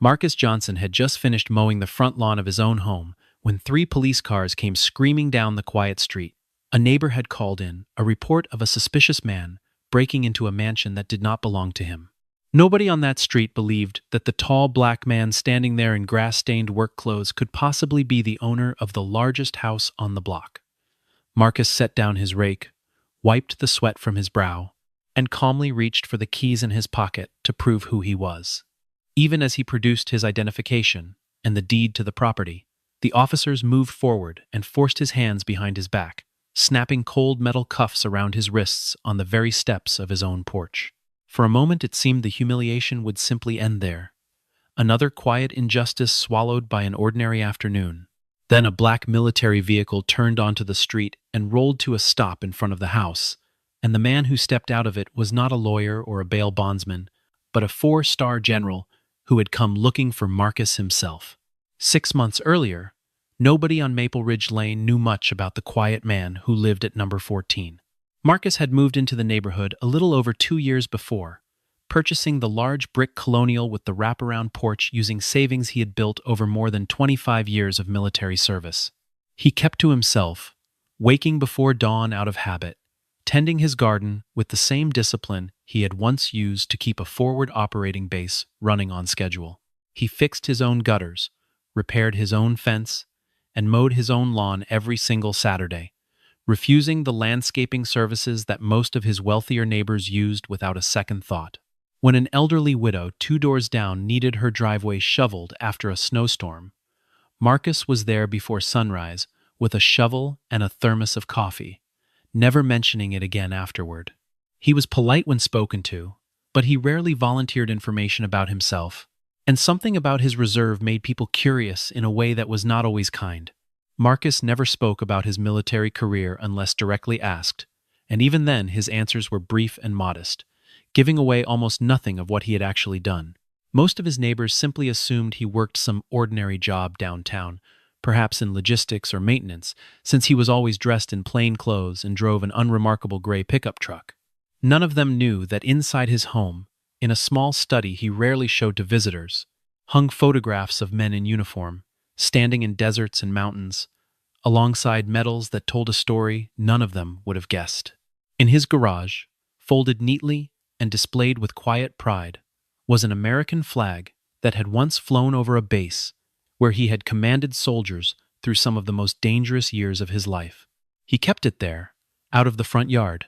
Marcus Johnson had just finished mowing the front lawn of his own home when 3 police cars came screaming down the quiet street. A neighbor had called in a report of a suspicious man breaking into a mansion that did not belong to him. Nobody on that street believed that the tall black man standing there in grass-stained work clothes could possibly be the owner of the largest house on the block. Marcus set down his rake, wiped the sweat from his brow, and calmly reached for the keys in his pocket to prove who he was. Even as he produced his identification and the deed to the property, the officers moved forward and forced his hands behind his back, snapping cold metal cuffs around his wrists on the very steps of his own porch. For a moment it seemed the humiliation would simply end there. Another quiet injustice swallowed by an ordinary afternoon. Then a black military vehicle turned onto the street and rolled to a stop in front of the house, and the man who stepped out of it was not a lawyer or a bail bondsman, but a 4-star general who had come looking for Marcus himself. 6 months earlier, nobody on Maple Ridge Lane knew much about the quiet man who lived at number 14. Marcus had moved into the neighborhood a little over 2 years before, purchasing the large brick colonial with the wraparound porch using savings he had built over more than 25 years of military service. He kept to himself, waking before dawn out of habit, tending his garden with the same discipline he had once used to keep a forward operating base running on schedule. He fixed his own gutters, repaired his own fence, and mowed his own lawn every single Saturday, refusing the landscaping services that most of his wealthier neighbors used without a second thought. When an elderly widow 2 doors down needed her driveway shoveled after a snowstorm, Marcus was there before sunrise with a shovel and a thermos of coffee, never mentioning it again afterward. He was polite when spoken to, but he rarely volunteered information about himself, and something about his reserve made people curious in a way that was not always kind. Marcus never spoke about his military career unless directly asked, and even then his answers were brief and modest, giving away almost nothing of what he had actually done. Most of his neighbors simply assumed he worked some ordinary job downtown, perhaps in logistics or maintenance, since he was always dressed in plain clothes and drove an unremarkable gray pickup truck. None of them knew that inside his home, in a small study he rarely showed to visitors, hung photographs of men in uniform, standing in deserts and mountains, alongside medals that told a story none of them would have guessed. In his garage, folded neatly and displayed with quiet pride, was an American flag that had once flown over a base where he had commanded soldiers through some of the most dangerous years of his life. He kept it there, out of the front yard,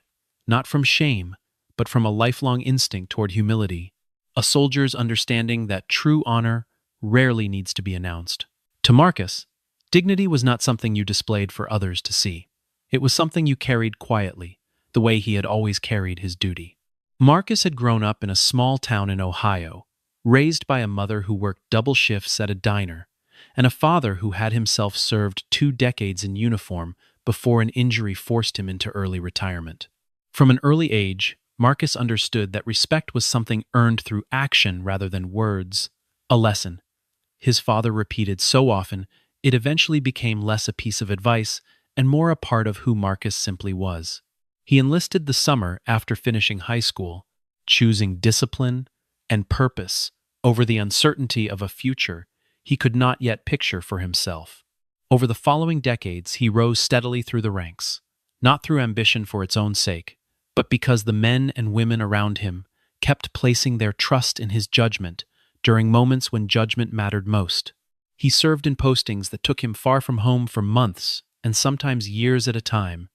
not from shame, but from a lifelong instinct toward humility, a soldier's understanding that true honor rarely needs to be announced. To Marcus, dignity was not something you displayed for others to see. It was something you carried quietly, the way he had always carried his duty. Marcus had grown up in a small town in Ohio, raised by a mother who worked double shifts at a diner, and a father who had himself served 2 decades in uniform before an injury forced him into early retirement. From an early age, Marcus understood that respect was something earned through action rather than words, a lesson his father repeated so often it eventually became less a piece of advice and more a part of who Marcus simply was. He enlisted the summer after finishing high school, choosing discipline and purpose over the uncertainty of a future he could not yet picture for himself. Over the following decades, he rose steadily through the ranks, not through ambition for its own sake, but because the men and women around him kept placing their trust in his judgment during moments when judgment mattered most. He served in postings that took him far from home for months and sometimes years at a time,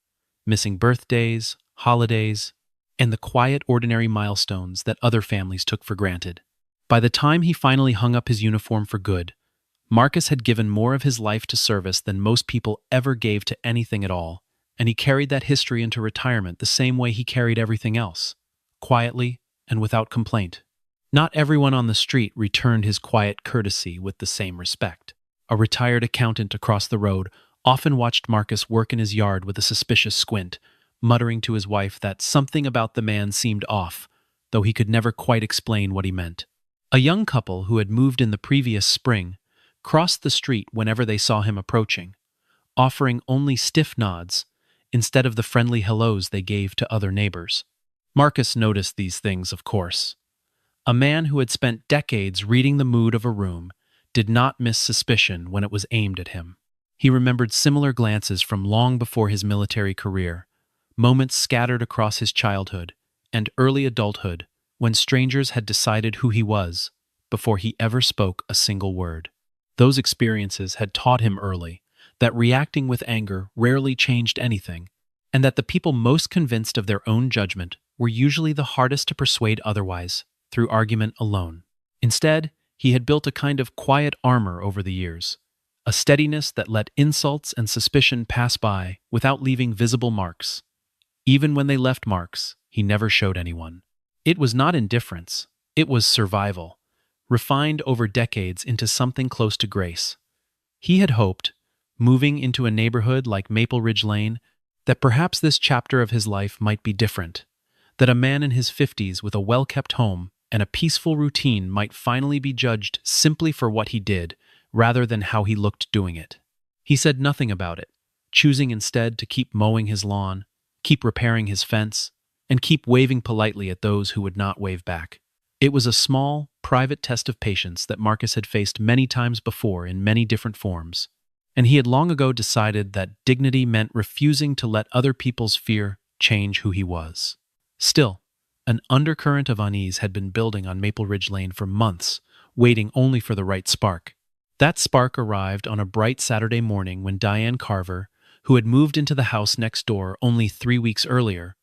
missing birthdays, holidays, and the quiet, ordinary milestones that other families took for granted. By the time he finally hung up his uniform for good, Marcus had given more of his life to service than most people ever gave to anything at all, and he carried that history into retirement the same way he carried everything else, quietly and without complaint. Not everyone on the street returned his quiet courtesy with the same respect. A retired accountant across the road often watched Marcus work in his yard with a suspicious squint, muttering to his wife that something about the man seemed off, though he could never quite explain what he meant. A young couple who had moved in the previous spring crossed the street whenever they saw him approaching, offering only stiff nods instead of the friendly hellos they gave to other neighbors. Marcus noticed these things, of course. A man who had spent decades reading the mood of a room did not miss suspicion when it was aimed at him. He remembered similar glances from long before his military career, moments scattered across his childhood and early adulthood when strangers had decided who he was before he ever spoke a single word. Those experiences had taught him early that reacting with anger rarely changed anything, and that the people most convinced of their own judgment were usually the hardest to persuade otherwise through argument alone. Instead, he had built a kind of quiet armor over the years, a steadiness that let insults and suspicion pass by without leaving visible marks. Even when they left marks, he never showed anyone. It was not indifference, it was survival, refined over decades into something close to grace. He had hoped, moving into a neighborhood like Maple Ridge Lane, that perhaps this chapter of his life might be different, that a man in his 50s with a well-kept home and a peaceful routine might finally be judged simply for what he did, rather than how he looked doing it. He said nothing about it, choosing instead to keep mowing his lawn, keep repairing his fence, and keep waving politely at those who would not wave back. It was a small, private test of patience that Marcus had faced many times before in many different forms, and he had long ago decided that dignity meant refusing to let other people's fear change who he was. Still, an undercurrent of unease had been building on Maple Ridge Lane for months, waiting only for the right spark. That spark arrived on a bright Saturday morning when Diane Carver, who had moved into the house next door only 3 weeks earlier,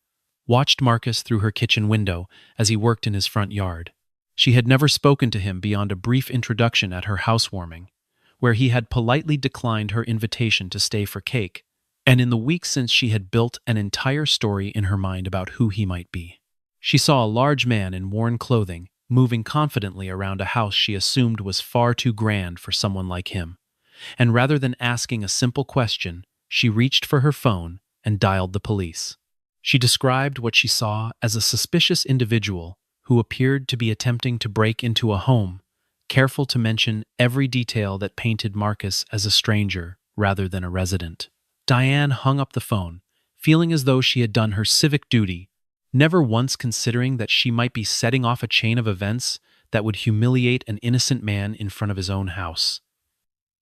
watched Marcus through her kitchen window as he worked in his front yard. She had never spoken to him beyond a brief introduction at her housewarming, where he had politely declined her invitation to stay for cake, and in the weeks since she had built an entire story in her mind about who he might be. She saw a large man in worn clothing moving confidently around a house she assumed was far too grand for someone like him, and rather than asking a simple question, she reached for her phone and dialed the police. She described what she saw as a suspicious individual who appeared to be attempting to break into a home, careful to mention every detail that painted Marcus as a stranger rather than a resident. Diane hung up the phone, feeling as though she had done her civic duty, never once considering that she might be setting off a chain of events that would humiliate an innocent man in front of his own house.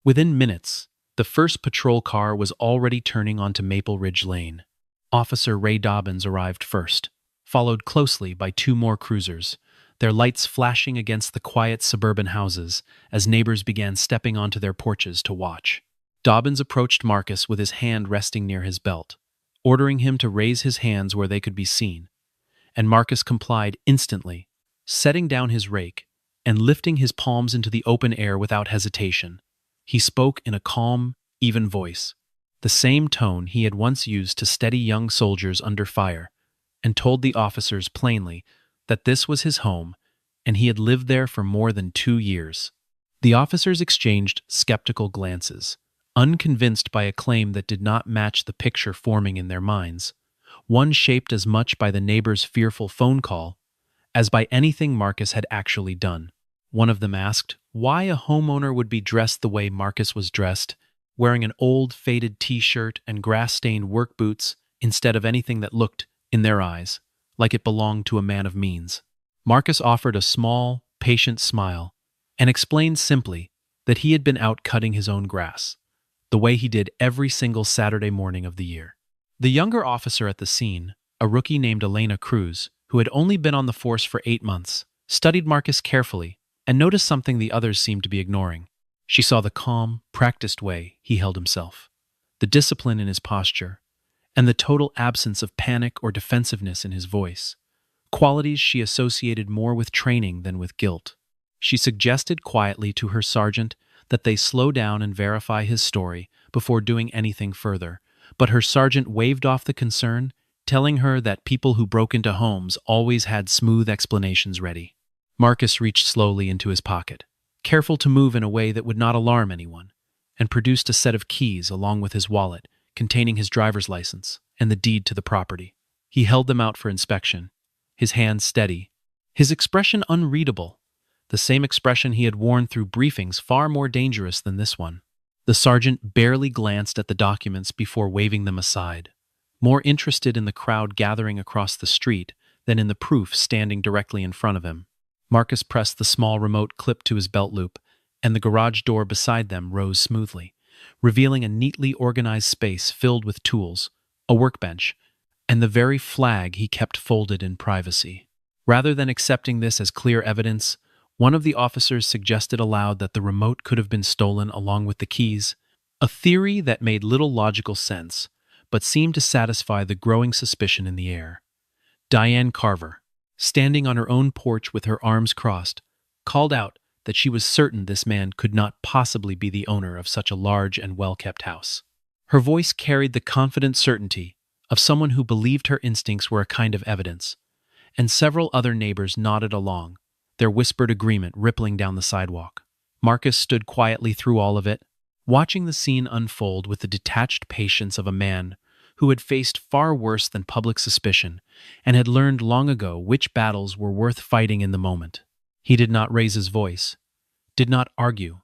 Within minutes, the first patrol car was already turning onto Maple Ridge Lane. Officer Ray Dobbins arrived first, followed closely by 2 more cruisers, their lights flashing against the quiet suburban houses as neighbors began stepping onto their porches to watch. Dobbins approached Marcus with his hand resting near his belt, ordering him to raise his hands where they could be seen, and Marcus complied instantly, setting down his rake and lifting his palms into the open air without hesitation. He spoke in a calm, even voice, the same tone he had once used to steady young soldiers under fire, and told the officers plainly that this was his home and he had lived there for more than 2 years. The officers exchanged skeptical glances, unconvinced by a claim that did not match the picture forming in their minds, one shaped as much by the neighbor's fearful phone call as by anything Marcus had actually done. One of them asked why a homeowner would be dressed the way Marcus was dressed, wearing an old faded t-shirt and grass-stained work boots instead of anything that looked, in their eyes, like it belonged to a man of means. Marcus offered a small, patient smile and explained simply that he had been out cutting his own grass, the way he did every single Saturday morning of the year. The younger officer at the scene, a rookie named Elena Cruz, who had only been on the force for 8 months, studied Marcus carefully and noticed something the others seemed to be ignoring. She saw the calm, practiced way he held himself, the discipline in his posture, and the total absence of panic or defensiveness in his voice, qualities she associated more with training than with guilt. She suggested quietly to her sergeant that they slow down and verify his story before doing anything further, but her sergeant waved off the concern, telling her that people who broke into homes always had smooth explanations ready. Marcus reached slowly into his pocket, careful to move in a way that would not alarm anyone, and produced a set of keys along with his wallet, containing his driver's license and the deed to the property. He held them out for inspection, his hands steady, his expression unreadable, the same expression he had worn through briefings far more dangerous than this one. The sergeant barely glanced at the documents before waving them aside, more interested in the crowd gathering across the street than in the proof standing directly in front of him. Marcus pressed the small remote clipped to his belt loop, and the garage door beside them rose smoothly, revealing a neatly organized space filled with tools, a workbench, and the very flag he kept folded in privacy. Rather than accepting this as clear evidence, one of the officers suggested aloud that the remote could have been stolen along with the keys, a theory that made little logical sense, but seemed to satisfy the growing suspicion in the air. Diane Carver, standing on her own porch with her arms crossed, called out that she was certain this man could not possibly be the owner of such a large and well-kept house. Her voice carried the confident certainty of someone who believed her instincts were a kind of evidence, and several other neighbors nodded along, their whispered agreement rippling down the sidewalk. Marcus stood quietly through all of it, watching the scene unfold with the detached patience of a man who had faced far worse than public suspicion and had learned long ago which battles were worth fighting in the moment. He did not raise his voice, did not argue,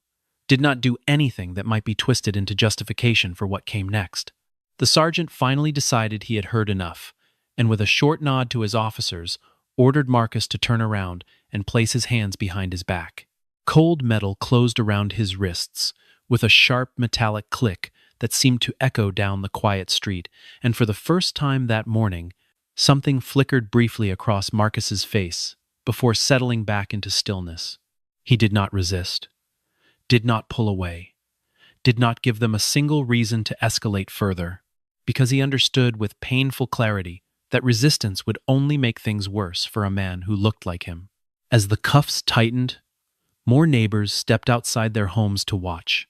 did not do anything that might be twisted into justification for what came next. The sergeant finally decided he had heard enough, and with a short nod to his officers, ordered Marcus to turn around and place his hands behind his back. Cold metal closed around his wrists, with a sharp metallic click that seemed to echo down the quiet street, and for the first time that morning, something flickered briefly across Marcus's face before settling back into stillness. He did not resist, did not pull away, did not give them a single reason to escalate further, because he understood with painful clarity that resistance would only make things worse for a man who looked like him. As the cuffs tightened, more neighbors stepped outside their homes to watch,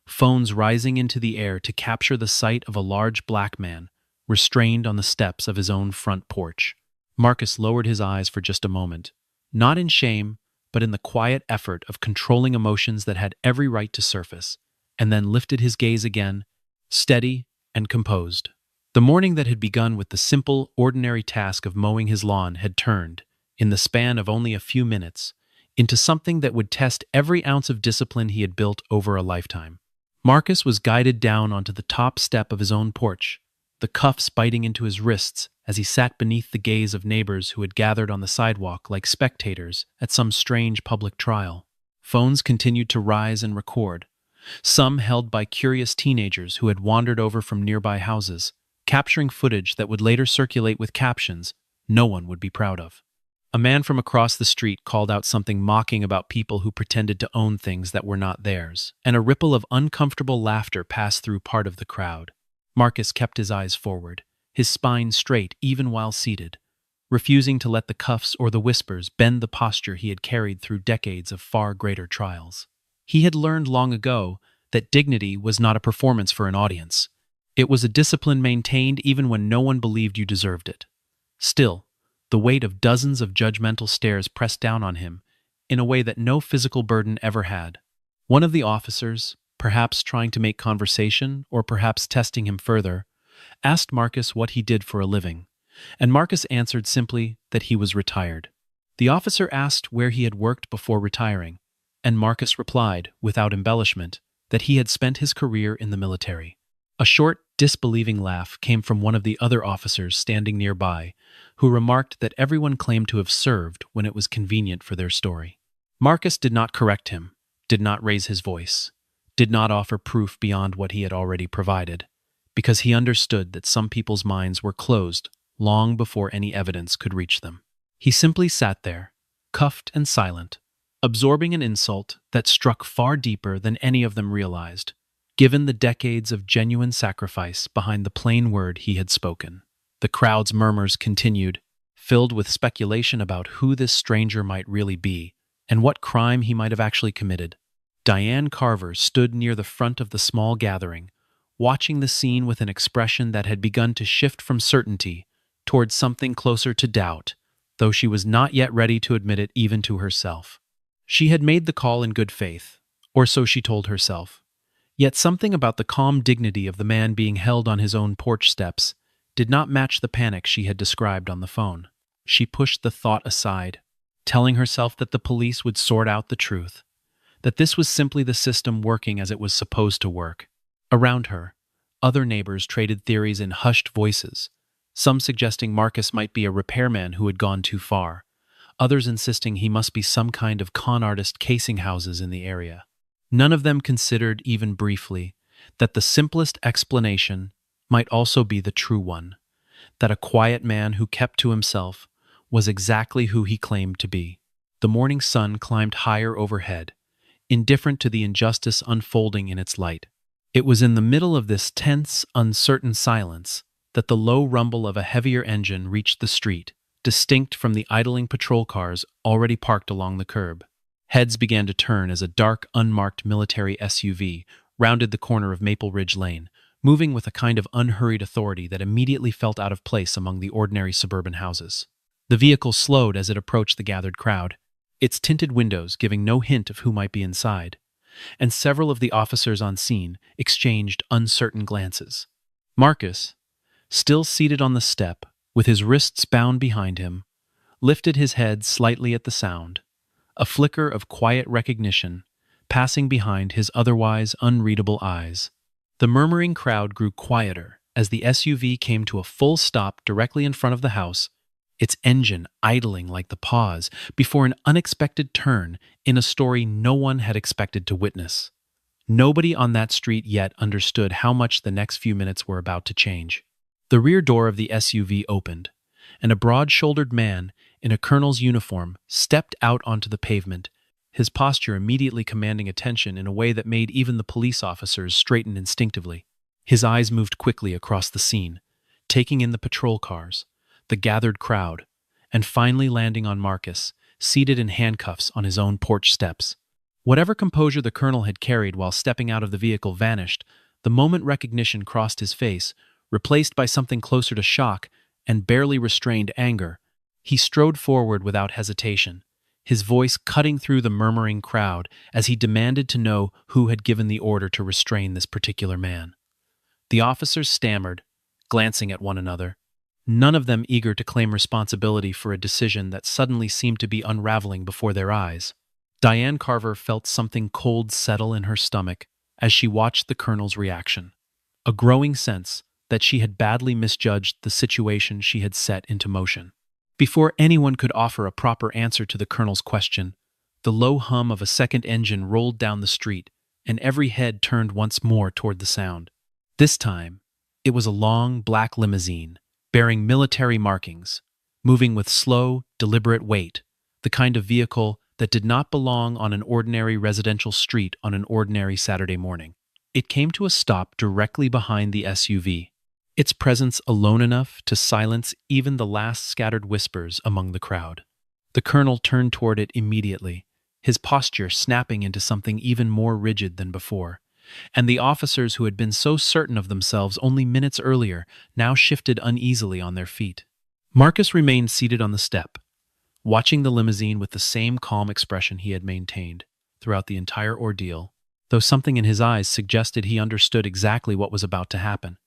phones rising into the air to capture the sight of a large black man restrained on the steps of his own front porch. Marcus lowered his eyes for just a moment, not in shame, but in the quiet effort of controlling emotions that had every right to surface, and then lifted his gaze again, steady and composed. The morning that had begun with the simple, ordinary task of mowing his lawn had turned, in the span of only a few minutes, into something that would test every ounce of discipline he had built over a lifetime. Marcus was guided down onto the top step of his own porch, the cuffs biting into his wrists as he sat beneath the gaze of neighbors who had gathered on the sidewalk like spectators at some strange public trial. Phones continued to rise and record, some held by curious teenagers who had wandered over from nearby houses, capturing footage that would later circulate with captions no one would be proud of. A man from across the street called out something mocking about people who pretended to own things that were not theirs, and a ripple of uncomfortable laughter passed through part of the crowd. Marcus kept his eyes forward, his spine straight even while seated, refusing to let the cuffs or the whispers bend the posture he had carried through decades of far greater trials. He had learned long ago that dignity was not a performance for an audience. It was a discipline maintained even when no one believed you deserved it. Still, the weight of dozens of judgmental stares pressed down on him in a way that no physical burden ever had. One of the officers, perhaps trying to make conversation or perhaps testing him further, asked Marcus what he did for a living, and Marcus answered simply that he was retired. The officer asked where he had worked before retiring, and Marcus replied, without embellishment, that he had spent his career in the military. A short, disbelieving laugh came from one of the other officers standing nearby, who remarked that everyone claimed to have served when it was convenient for their story. Marcus did not correct him, did not raise his voice, did not offer proof beyond what he had already provided, because he understood that some people's minds were closed long before any evidence could reach them. He simply sat there, cuffed and silent, absorbing an insult that struck far deeper than any of them realized, given the decades of genuine sacrifice behind the plain word he had spoken. The crowd's murmurs continued, filled with speculation about who this stranger might really be and what crime he might have actually committed. Diane Carver stood near the front of the small gathering, watching the scene with an expression that had begun to shift from certainty towards something closer to doubt, though she was not yet ready to admit it even to herself. She had made the call in good faith, or so she told herself. Yet something about the calm dignity of the man being held on his own porch steps did not match the panic she had described on the phone. She pushed the thought aside, telling herself that the police would sort out the truth, that this was simply the system working as it was supposed to work. Around her, other neighbors traded theories in hushed voices, some suggesting Marcus might be a repairman who had gone too far, others insisting he must be some kind of con artist casing houses in the area. None of them considered, even briefly, that the simplest explanation might also be the true one, that a quiet man who kept to himself was exactly who he claimed to be. The morning sun climbed higher overhead, indifferent to the injustice unfolding in its light. It was in the middle of this tense, uncertain silence that the low rumble of a heavier engine reached the street, distinct from the idling patrol cars already parked along the curb. Heads began to turn as a dark, unmarked military SUV rounded the corner of Maple Ridge Lane, moving with a kind of unhurried authority that immediately felt out of place among the ordinary suburban houses. The vehicle slowed as it approached the gathered crowd, its tinted windows giving no hint of who might be inside, and several of the officers on scene exchanged uncertain glances. Marcus, still seated on the step, with his wrists bound behind him, lifted his head slightly at the sound, a flicker of quiet recognition passing behind his otherwise unreadable eyes. The murmuring crowd grew quieter as the SUV came to a full stop directly in front of the house, its engine idling like the pause before an unexpected turn in a story no one had expected to witness. Nobody on that street yet understood how much the next few minutes were about to change. The rear door of the SUV opened, and a broad-shouldered man in a colonel's uniform stepped out onto the pavement, his posture immediately commanding attention in a way that made even the police officers straighten instinctively. His eyes moved quickly across the scene, taking in the patrol cars, the gathered crowd, and finally landing on Marcus, seated in handcuffs on his own porch steps. Whatever composure the colonel had carried while stepping out of the vehicle vanished the moment recognition crossed his face, replaced by something closer to shock and barely restrained anger. He strode forward without hesitation, his voice cutting through the murmuring crowd as he demanded to know who had given the order to restrain this particular man. The officers stammered, glancing at one another, none of them eager to claim responsibility for a decision that suddenly seemed to be unraveling before their eyes. Diane Carver felt something cold settle in her stomach as she watched the colonel's reaction, a growing sense that she had badly misjudged the situation she had set into motion. Before anyone could offer a proper answer to the colonel's question, the low hum of a second engine rolled down the street, and every head turned once more toward the sound. This time, it was a long, black limousine, bearing military markings, moving with slow, deliberate weight, the kind of vehicle that did not belong on an ordinary residential street on an ordinary Saturday morning. It came to a stop directly behind the SUV, its presence alone enough to silence even the last scattered whispers among the crowd. The colonel turned toward it immediately, his posture snapping into something even more rigid than before, and the officers who had been so certain of themselves only minutes earlier now shifted uneasily on their feet. Marcus remained seated on the step, watching the limousine with the same calm expression he had maintained throughout the entire ordeal, though something in his eyes suggested he understood exactly what was about to happen.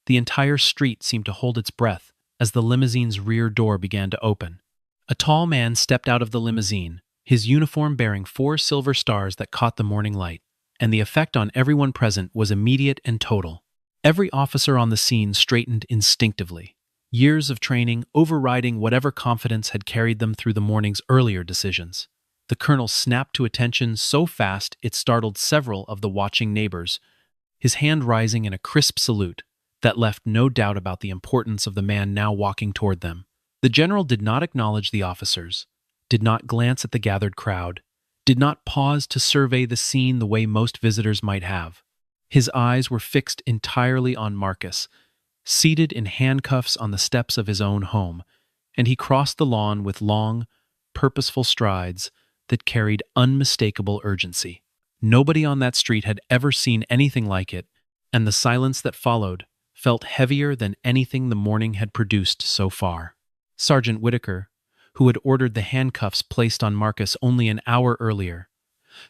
The entire street seemed to hold its breath as the limousine's rear door began to open. A tall man stepped out of the limousine, his uniform bearing 4 silver stars that caught the morning light, and the effect on everyone present was immediate and total. Every officer on the scene straightened instinctively, years of training overriding whatever confidence had carried them through the morning's earlier decisions. The colonel snapped to attention so fast it startled several of the watching neighbors, his hand rising in a crisp salute that left no doubt about the importance of the man now walking toward them. The general did not acknowledge the officers, did not glance at the gathered crowd, did not pause to survey the scene the way most visitors might have. His eyes were fixed entirely on Marcus, seated in handcuffs on the steps of his own home, and he crossed the lawn with long, purposeful strides that carried unmistakable urgency. Nobody on that street had ever seen anything like it, and the silence that followed felt heavier than anything the morning had produced so far. Sergeant Whitaker, who had ordered the handcuffs placed on Marcus only an hour earlier,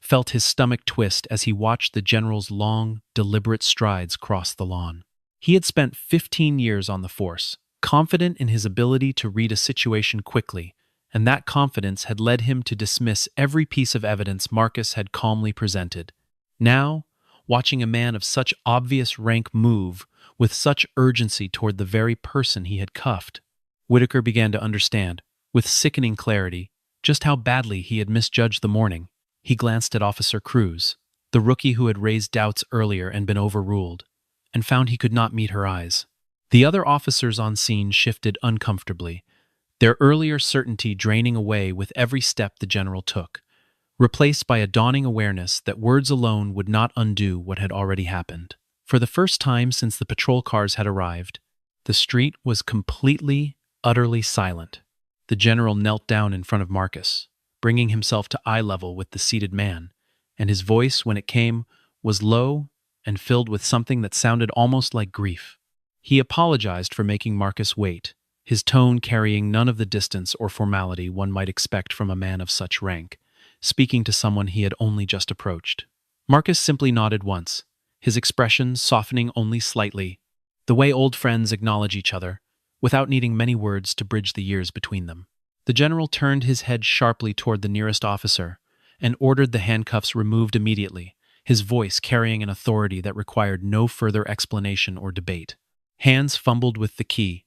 felt his stomach twist as he watched the general's long, deliberate strides cross the lawn. He had spent 15 years on the force, confident in his ability to read a situation quickly, and that confidence had led him to dismiss every piece of evidence Marcus had calmly presented. Now, watching a man of such obvious rank move with such urgency toward the very person he had cuffed, Whitaker began to understand, with sickening clarity, just how badly he had misjudged the morning. He glanced at Officer Cruz, the rookie who had raised doubts earlier and been overruled, and found he could not meet her eyes. The other officers on scene shifted uncomfortably, their earlier certainty draining away with every step the general took, replaced by a dawning awareness that words alone would not undo what had already happened. For the first time since the patrol cars had arrived, the street was completely, utterly silent. The general knelt down in front of Marcus, bringing himself to eye level with the seated man, and his voice, when it came, was low and filled with something that sounded almost like grief. He apologized for making Marcus wait, his tone carrying none of the distance or formality one might expect from a man of such rank, speaking to someone he had only just approached. Marcus simply nodded once, his expression softening only slightly, the way old friends acknowledge each other, without needing many words to bridge the years between them. The general turned his head sharply toward the nearest officer and ordered the handcuffs removed immediately, his voice carrying an authority that required no further explanation or debate. Hands fumbled with the key,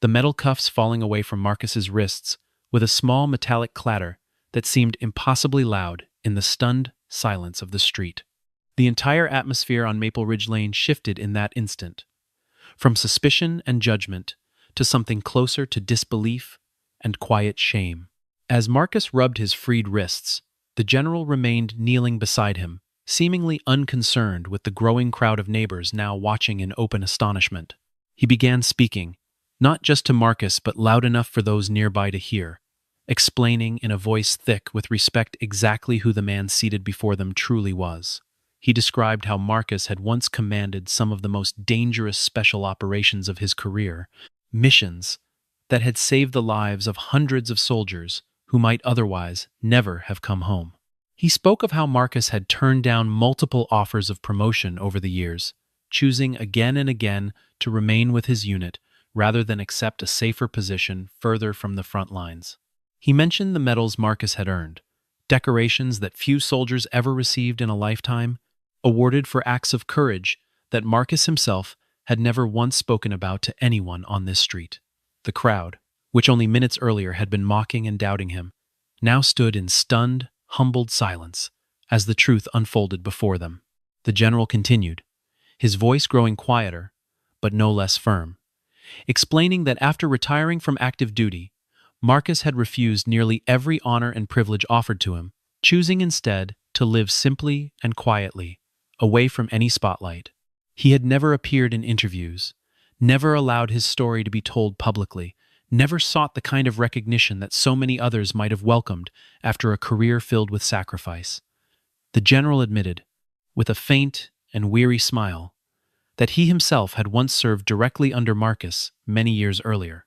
the metal cuffs falling away from Marcus's wrists with a small metallic clatter that seemed impossibly loud in the stunned silence of the street. The entire atmosphere on Maple Ridge Lane shifted in that instant, from suspicion and judgment to something closer to disbelief and quiet shame. As Marcus rubbed his freed wrists, the general remained kneeling beside him, seemingly unconcerned with the growing crowd of neighbors now watching in open astonishment. He began speaking, not just to Marcus but loud enough for those nearby to hear, explaining in a voice thick with respect exactly who the man seated before them truly was. He described how Marcus had once commanded some of the most dangerous special operations of his career, missions that had saved the lives of hundreds of soldiers who might otherwise never have come home. He spoke of how Marcus had turned down multiple offers of promotion over the years, choosing again and again to remain with his unit rather than accept a safer position further from the front lines. He mentioned the medals Marcus had earned, decorations that few soldiers ever received in a lifetime, awarded for acts of courage that Marcus himself had never once spoken about to anyone on this street. The crowd, which only minutes earlier had been mocking and doubting him, now stood in stunned, humbled silence as the truth unfolded before them. The general continued, his voice growing quieter, but no less firm, explaining that after retiring from active duty, Marcus had refused nearly every honor and privilege offered to him, choosing instead to live simply and quietly, away from any spotlight. He had never appeared in interviews, never allowed his story to be told publicly, never sought the kind of recognition that so many others might have welcomed after a career filled with sacrifice. The general admitted, with a faint and weary smile, that he himself had once served directly under Marcus many years earlier,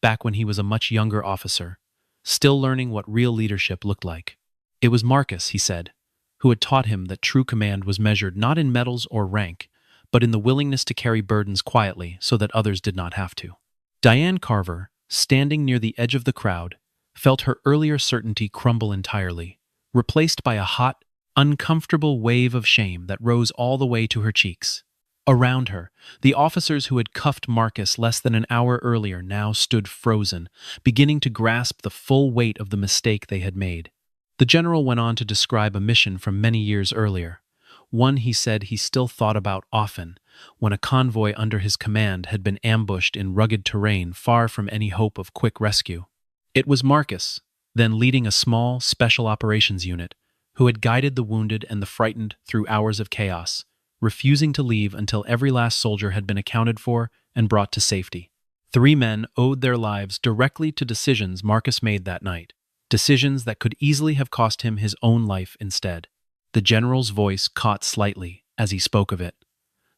back when he was a much younger officer, still learning what real leadership looked like. It was Marcus, he said, who had taught him that true command was measured not in medals or rank, but in the willingness to carry burdens quietly so that others did not have to. Diane Carver, standing near the edge of the crowd, felt her earlier certainty crumble entirely, replaced by a hot, uncomfortable wave of shame that rose all the way to her cheeks. Around her, the officers who had cuffed Marcus less than an hour earlier now stood frozen, beginning to grasp the full weight of the mistake they had made. The general went on to describe a mission from many years earlier, one he said he still thought about often, when a convoy under his command had been ambushed in rugged terrain far from any hope of quick rescue. It was Marcus, then leading a small special operations unit, who had guided the wounded and the frightened through hours of chaos, refusing to leave until every last soldier had been accounted for and brought to safety. 3 men owed their lives directly to decisions Marcus made that night, decisions that could easily have cost him his own life instead. The general's voice caught slightly as he spoke of it,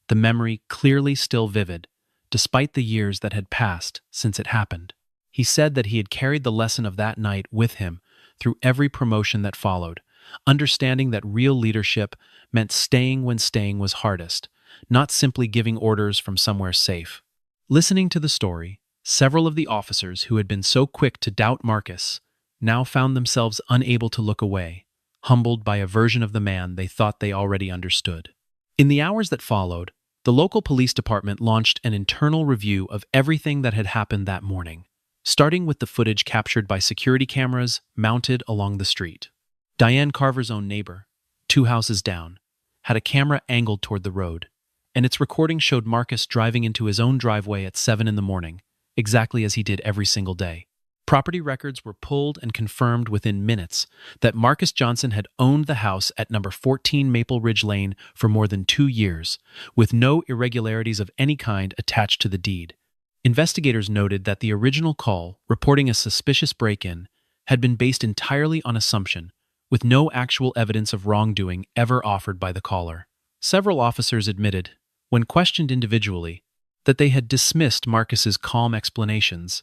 the memory clearly still vivid, despite the years that had passed since it happened. He said that he had carried the lesson of that night with him through every promotion that followed, understanding that real leadership meant staying when staying was hardest, not simply giving orders from somewhere safe. Listening to the story, several of the officers who had been so quick to doubt Marcus now found themselves unable to look away, humbled by a version of the man they thought they already understood. In the hours that followed, the local police department launched an internal review of everything that had happened that morning. starting with the footage captured by security cameras mounted along the street. Diane Carver's own neighbor, 2 houses down, had a camera angled toward the road, and its recording showed Marcus driving into his own driveway at 7 in the morning, exactly as he did every single day. Property records were pulled and confirmed within minutes that Marcus Johnson had owned the house at number 14 Maple Ridge Lane for more than 2 years, with no irregularities of any kind attached to the deed. Investigators noted that the original call, reporting a suspicious break-in, had been based entirely on assumption, with no actual evidence of wrongdoing ever offered by the caller. Several officers admitted, when questioned individually, that they had dismissed Marcus's calm explanations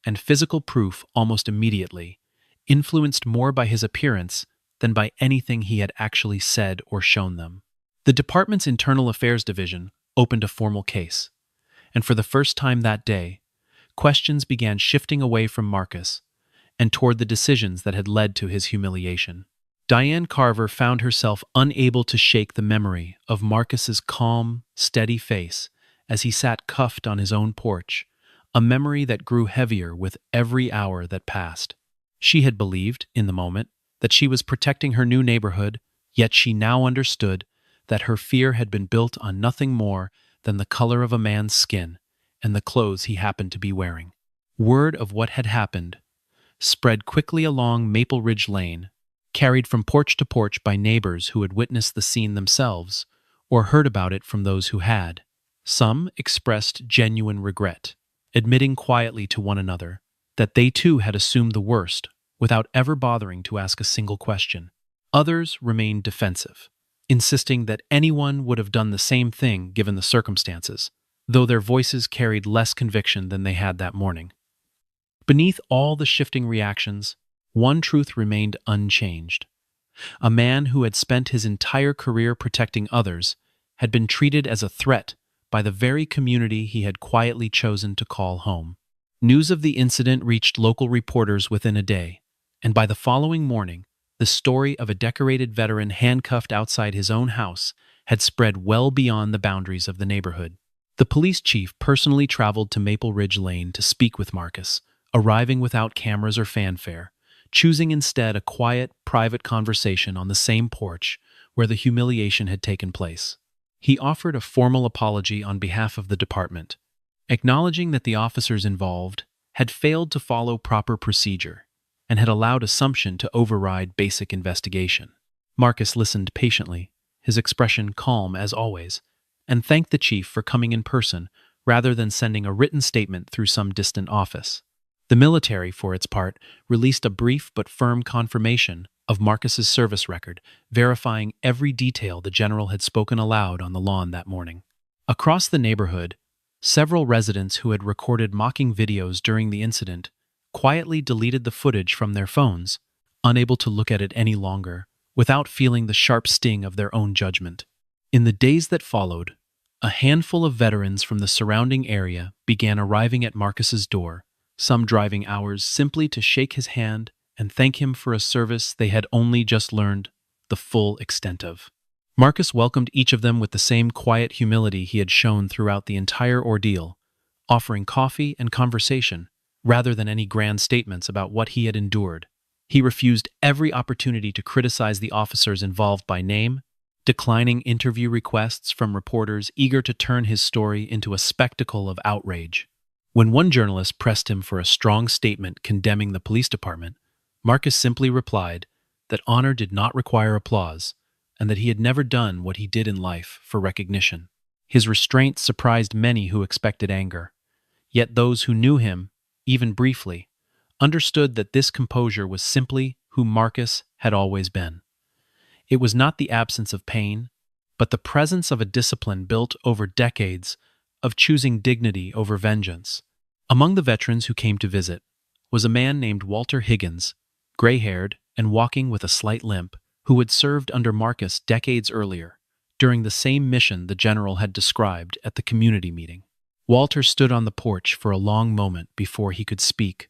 and physical proof almost immediately, influenced more by his appearance than by anything he had actually said or shown them. The department's Internal Affairs Division opened a formal case, and for the first time that day, questions began shifting away from Marcus and toward the decisions that had led to his humiliation. Diane Carver found herself unable to shake the memory of Marcus's calm, steady face as he sat cuffed on his own porch, a memory that grew heavier with every hour that passed. She had believed, in the moment, that she was protecting her new neighborhood, yet she now understood that her fear had been built on nothing more than the color of a man's skin and the clothes he happened to be wearing. Word of what had happened spread quickly along Maple Ridge Lane, carried from porch to porch by neighbors who had witnessed the scene themselves or heard about it from those who had. Some expressed genuine regret, admitting quietly to one another that they too had assumed the worst without ever bothering to ask a single question. Others remained defensive, insisting that anyone would have done the same thing given the circumstances, though their voices carried less conviction than they had that morning. Beneath all the shifting reactions, one truth remained unchanged. A man who had spent his entire career protecting others had been treated as a threat by the very community he had quietly chosen to call home. News of the incident reached local reporters within a day, and by the following morning, the story of a decorated veteran handcuffed outside his own house had spread well beyond the boundaries of the neighborhood. The police chief personally traveled to Maple Ridge Lane to speak with Marcus, arriving without cameras or fanfare, choosing instead a quiet, private conversation on the same porch where the humiliation had taken place. He offered a formal apology on behalf of the department, acknowledging that the officers involved had failed to follow proper procedure and had allowed assumption to override basic investigation. Marcus listened patiently, his expression calm as always, and thanked the chief for coming in person rather than sending a written statement through some distant office. The military, for its part, released a brief but firm confirmation of Marcus's service record, verifying every detail the general had spoken aloud on the lawn that morning. Across the neighborhood, several residents who had recorded mocking videos during the incident quietly deleted the footage from their phones, unable to look at it any longer, without feeling the sharp sting of their own judgment. In the days that followed, a handful of veterans from the surrounding area began arriving at Marcus's door, some driving hours simply to shake his hand and thank him for a service they had only just learned the full extent of. Marcus welcomed each of them with the same quiet humility he had shown throughout the entire ordeal, offering coffee and conversation rather than any grand statements about what he had endured. He refused every opportunity to criticize the officers involved by name, declining interview requests from reporters eager to turn his story into a spectacle of outrage. When one journalist pressed him for a strong statement condemning the police department, Marcus simply replied that honor did not require applause and that he had never done what he did in life for recognition. His restraint surprised many who expected anger, yet those who knew him, even briefly, understood that this composure was simply who Marcus had always been. It was not the absence of pain, but the presence of a discipline built over decades of choosing dignity over vengeance. Among the veterans who came to visit was a man named Walter Higgins, gray-haired and walking with a slight limp, who had served under Marcus decades earlier, during the same mission the general had described at the community meeting. Walter stood on the porch for a long moment before he could speak,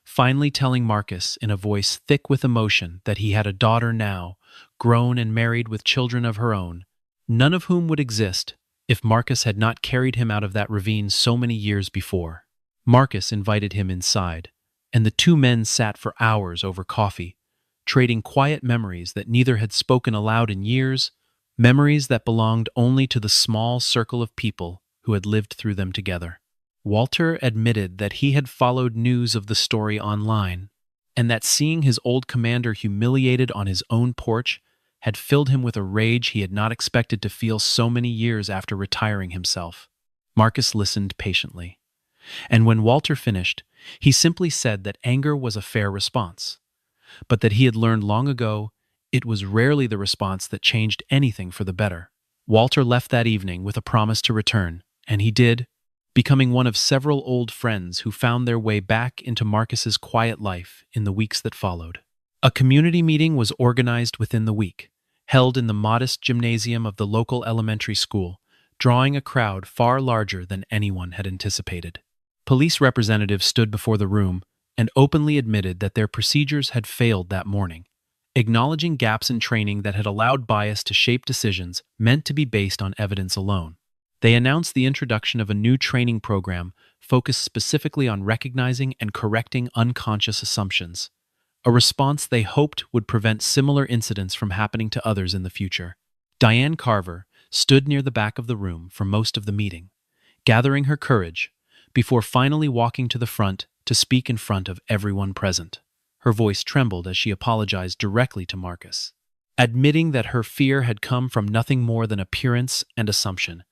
finally telling Marcus in a voice thick with emotion that he had a daughter now, grown and married with children of her own, none of whom would exist if Marcus had not carried him out of that ravine so many years before. Marcus invited him inside, and the two men sat for hours over coffee, trading quiet memories that neither had spoken aloud in years, memories that belonged only to the small circle of people who had lived through them together. Walter admitted that he had followed news of the story online, and that seeing his old commander humiliated on his own porch had filled him with a rage he had not expected to feel so many years after retiring himself. Marcus listened patiently, and when Walter finished, he simply said that anger was a fair response, but that he had learned long ago it was rarely the response that changed anything for the better. Walter left that evening with a promise to return, and he did, becoming one of several old friends who found their way back into Marcus's quiet life in the weeks that followed. A community meeting was organized within the week, held in the modest gymnasium of the local elementary school, drawing a crowd far larger than anyone had anticipated. Police representatives stood before the room and openly admitted that their procedures had failed that morning, acknowledging gaps in training that had allowed bias to shape decisions meant to be based on evidence alone. They announced the introduction of a new training program focused specifically on recognizing and correcting unconscious assumptions, a response they hoped would prevent similar incidents from happening to others in the future. Diane Carver stood near the back of the room for most of the meeting, gathering her courage before finally walking to the front to speak in front of everyone present. Her voice trembled as she apologized directly to Marcus, admitting that her fear had come from nothing more than appearance and assumption,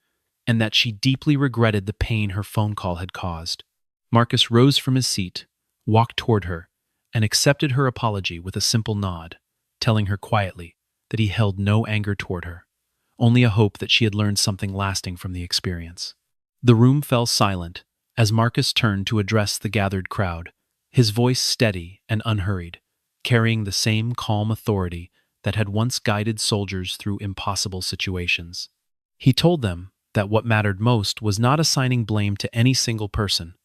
and that she deeply regretted the pain her phone call had caused. Marcus rose from his seat, walked toward her, and accepted her apology with a simple nod, telling her quietly that he held no anger toward her, only a hope that she had learned something lasting from the experience. The room fell silent as Marcus turned to address the gathered crowd, his voice steady and unhurried, carrying the same calm authority that had once guided soldiers through impossible situations. He told them that what mattered most was not assigning blame to any single person,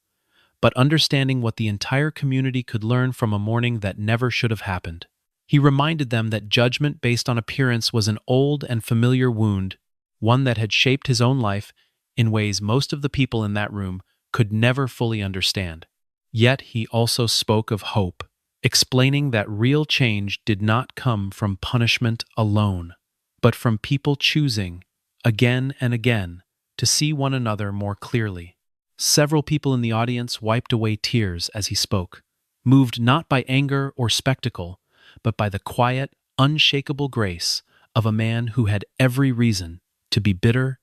but understanding what the entire community could learn from a morning that never should have happened. He reminded them that judgment based on appearance was an old and familiar wound, one that had shaped his own life in ways most of the people in that room could never fully understand. Yet he also spoke of hope, explaining that real change did not come from punishment alone, but from people choosing, again and again, to see one another more clearly. Several people in the audience wiped away tears as he spoke, moved not by anger or spectacle, but by the quiet, unshakable grace of a man who had every reason to be bitter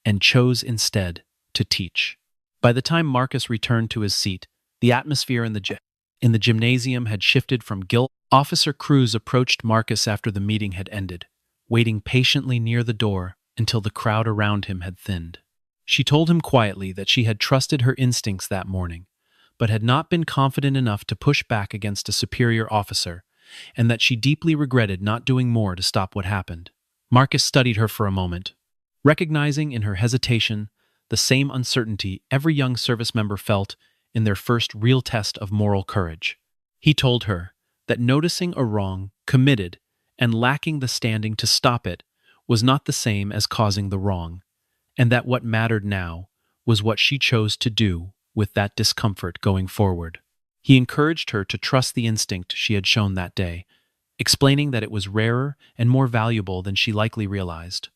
and chose instead to teach. By the time Marcus returned to his seat, the atmosphere in the gymnasium had shifted from guilt. Officer Cruz approached Marcus after the meeting had ended, waiting patiently near the door until the crowd around him had thinned. She told him quietly that she had trusted her instincts that morning, but had not been confident enough to push back against a superior officer, and that she deeply regretted not doing more to stop what happened. Marcus studied her for a moment, recognizing in her hesitation the same uncertainty every young service member felt in their first real test of moral courage. He told her that noticing a wrong committed and lacking the standing to stop it was not the same as causing the wrong, and that what mattered now was what she chose to do with that discomfort going forward. He encouraged her to trust the instinct she had shown that day, explaining that it was rarer and more valuable than she likely realized.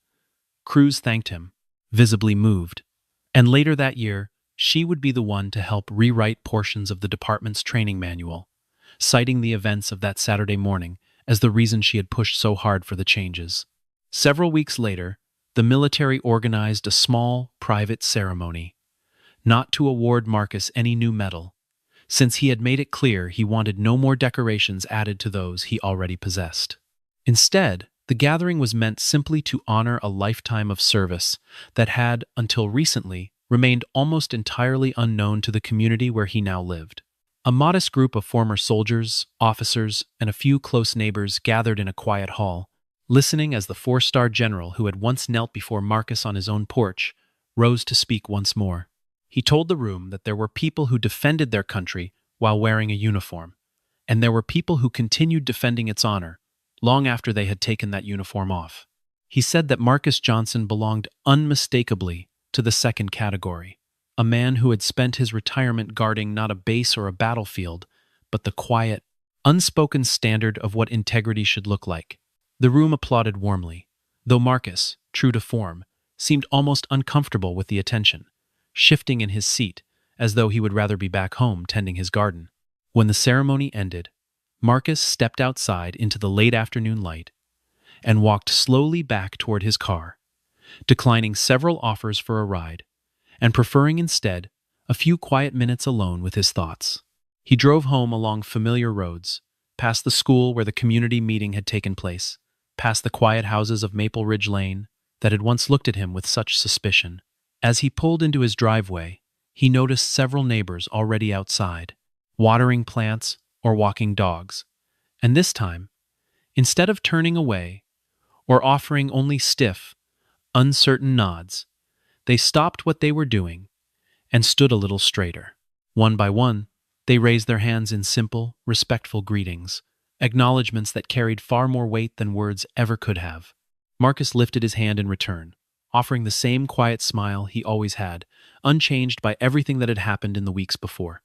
Cruz thanked him, visibly moved, and later that year, she would be the one to help rewrite portions of the department's training manual, citing the events of that Saturday morning as the reason she had pushed so hard for the changes. Several weeks later, the military organized a small, private ceremony, not to award Marcus any new medal, since he had made it clear he wanted no more decorations added to those he already possessed. Instead, the gathering was meant simply to honor a lifetime of service that had, until recently, remained almost entirely unknown to the community where he now lived. A modest group of former soldiers, officers, and a few close neighbors gathered in a quiet hall, listening as the four-star general who had once knelt before Marcus on his own porch rose to speak once more. He told the room that there were people who defended their country while wearing a uniform, and there were people who continued defending its honor long after they had taken that uniform off. He said that Marcus Johnson belonged unmistakably to the second category, a man who had spent his retirement guarding not a base or a battlefield, but the quiet, unspoken standard of what integrity should look like. The room applauded warmly, though Marcus, true to form, seemed almost uncomfortable with the attention, shifting in his seat as though he would rather be back home tending his garden. When the ceremony ended, Marcus stepped outside into the late afternoon light and walked slowly back toward his car, declining several offers for a ride and preferring instead a few quiet minutes alone with his thoughts. He drove home along familiar roads, past the school where the community meeting had taken place, past the quiet houses of Maple Ridge Lane that had once looked at him with such suspicion. As he pulled into his driveway, he noticed several neighbors already outside, watering plants or walking dogs. And this time, instead of turning away or offering only stiff, uncertain nods, they stopped what they were doing and stood a little straighter. One by one, they raised their hands in simple, respectful greetings, acknowledgments that carried far more weight than words ever could have. Marcus lifted his hand in return, offering the same quiet smile he always had, unchanged by everything that had happened in the weeks before.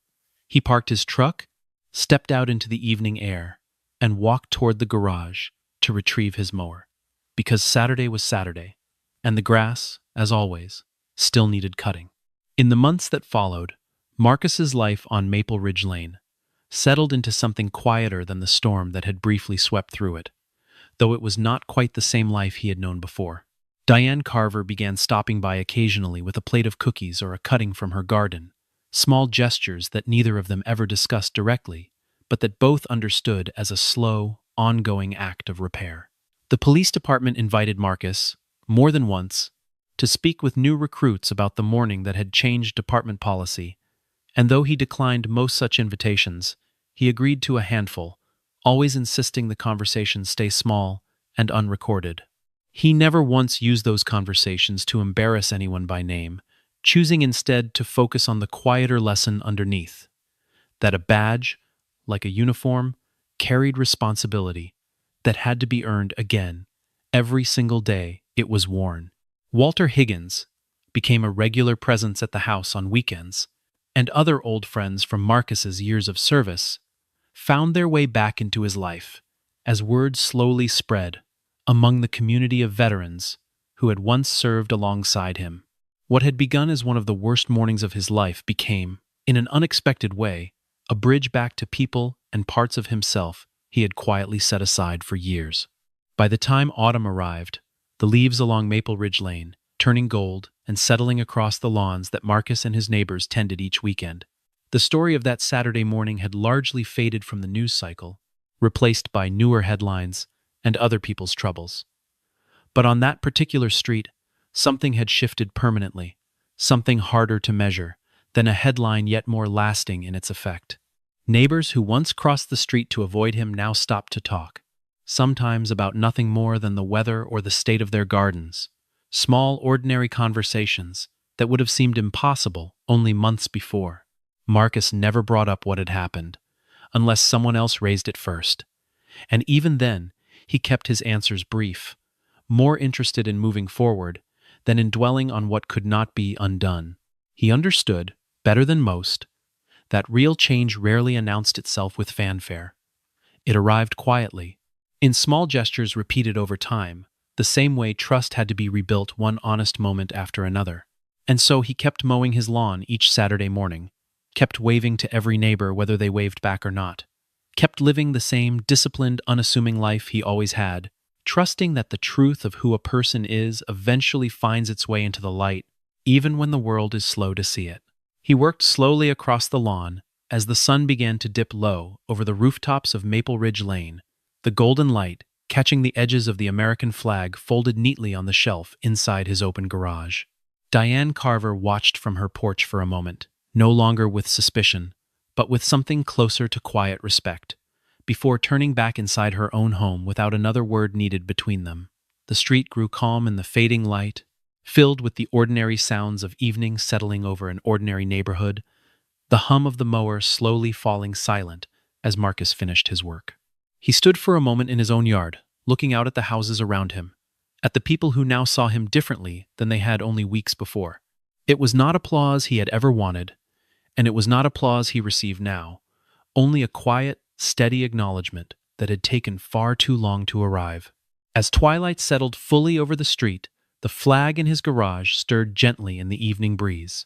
He parked his truck, stepped out into the evening air, and walked toward the garage to retrieve his mower. Because Saturday was Saturday, and the grass, as always, still needed cutting. In the months that followed, Marcus's life on Maple Ridge Lane settled into something quieter than the storm that had briefly swept through it, though it was not quite the same life he had known before. Diane Carver began stopping by occasionally with a plate of cookies or a cutting from her garden, small gestures that neither of them ever discussed directly, but that both understood as a slow, ongoing act of repair. The police department invited Marcus, more than once, to speak with new recruits about the morning that had changed department policy, and though he declined most such invitations, he agreed to a handful, always insisting the conversations stay small and unrecorded. He never once used those conversations to embarrass anyone by name, choosing instead to focus on the quieter lesson underneath, that a badge, like a uniform, carried responsibility that had to be earned again every single day it was worn. Walter Higgins became a regular presence at the house on weekends, and other old friends from Marcus's years of service found their way back into his life as word slowly spread among the community of veterans who had once served alongside him. What had begun as one of the worst mornings of his life became, in an unexpected way, a bridge back to people and parts of himself he had quietly set aside for years. By the time autumn arrived, the leaves along Maple Ridge Lane, turning gold and settling across the lawns that Marcus and his neighbors tended each weekend. The story of that Saturday morning had largely faded from the news cycle, replaced by newer headlines and other people's troubles. But on that particular street, something had shifted permanently, something harder to measure than a headline yet more lasting in its effect. Neighbors who once crossed the street to avoid him now stopped to talk, sometimes about nothing more than the weather or the state of their gardens. Small, ordinary conversations that would have seemed impossible only months before. Marcus never brought up what had happened, unless someone else raised it first. And even then, he kept his answers brief, more interested in moving forward than in dwelling on what could not be undone. He understood, better than most, that real change rarely announced itself with fanfare. It arrived quietly, in small gestures repeated over time, the same way trust had to be rebuilt one honest moment after another. And so he kept mowing his lawn each Saturday morning, kept waving to every neighbor whether they waved back or not, kept living the same disciplined, unassuming life he always had, trusting that the truth of who a person is eventually finds its way into the light, even when the world is slow to see it. He worked slowly across the lawn as the sun began to dip low over the rooftops of Maple Ridge Lane, the golden light catching the edges of the American flag folded neatly on the shelf inside his open garage. Diane Carver watched from her porch for a moment, no longer with suspicion, but with something closer to quiet respect, before turning back inside her own home without another word needed between them. The street grew calm in the fading light, filled with the ordinary sounds of evening settling over an ordinary neighborhood, the hum of the mower slowly falling silent as Marcus finished his work. He stood for a moment in his own yard, looking out at the houses around him, at the people who now saw him differently than they had only weeks before. It was not applause he had ever wanted, and it was not applause he received now, only a quiet, steady acknowledgement that had taken far too long to arrive. As twilight settled fully over the street, the flag in his garage stirred gently in the evening breeze,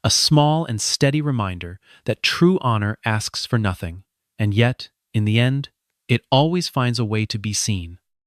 a small and steady reminder that true honor asks for nothing, and yet, in the end, it always finds a way to be seen.